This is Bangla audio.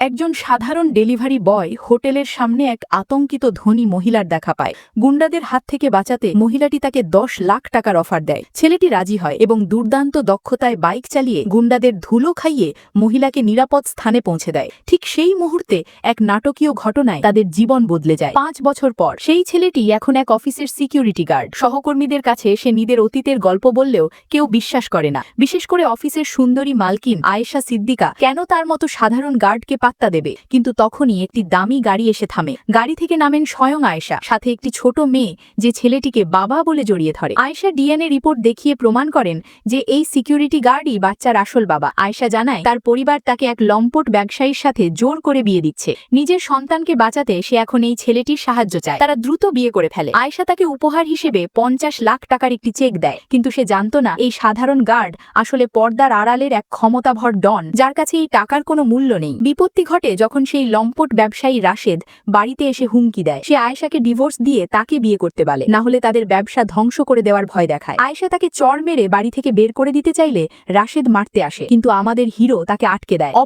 একজন সাধারণ ডেলিভারি বয় হোটেলের সামনে এক আতঙ্কিত ধনী মহিলার দেখা পায়। গুন্ডাদের হাত থেকে বাঁচাতে মহিলাটি তাকে 10 লাখ টাকার অফার দেয়। ছেলেটি রাজি হয় এবং দুর্দান্ত দক্ষতায় বাইক চালিয়ে গুন্ডাদের ধুলো খাইয়ে মহিলাকে নিরাপদ স্থানে পৌঁছে দেয়। ঠিক সেই মুহূর্তে এক নাটকীয় ঘটনায় তাদের জীবন বদলে যায়। 5 বছর পর সেই ছেলেটি এখন এক অফিসের সিকিউরিটি গার্ড। সহকর্মীদের কাছে সে নিজের অতীতের গল্প বললেও কেউ বিশ্বাস করে না, বিশেষ করে অফিসের সুন্দরী মালকিন আয়েশা সিদ্দিকা। কেন তার মতো সাধারণ গার্ডকে পাত্তা দেবে? কিন্তু তখনই একটি দামি গাড়ি এসে থামে। গাড়ি থেকে নামেন স্বয়ং আয়েশা, সাথে একটি ছোট মেয়ে যে ছেলেটিকে বাবা বলে জড়িয়ে ধরে। আয়েশা ডিএনএ রিপোর্ট দেখিয়ে প্রমাণ করেন যে এই সিকিউরিটি গার্ডই বাচ্চার আসল বাবা। আয়েশা জানায় তার পরিবার তাকে এক লম্পট ব্যবসায়ীর সাথে জোর করে বিয়ে দিচ্ছে। নিজের সন্তানকে বাঁচাতে সে এখন এই ছেলেটির সাহায্য চায়। তারা দ্রুত বিয়ে করে ফেলে। আয়েশা তাকে উপহার হিসেবে 50 লাখ টাকার একটি চেক দেয়, কিন্তু সে জানত না এই সাধারণ গার্ড আসলে পর্দার আড়ালের এক ক্ষমতাভর ডন, যার কাছে এই টাকার কোনো মূল্য নেই। বিপত্তি ঘটে যখন সেই লম্পট ব্যবসায়ী রাশেদ বাড়িতে এসে হুমকি দেয়। সে আয়েশাকে ডিভোর্স দিয়ে তাকে বিয়ে করতে বলে, না হলে তাদের ব্যবসা ধ্বংস করে দেওয়ার ভয় দেখায়। আয়েশা তাকে চড় মেরে বাড়ি থেকে বের করে দিতে চাইলে রাশেদ মারতে আসে, কিন্তু আমাদের হিরো তাকে আটকে দেয়।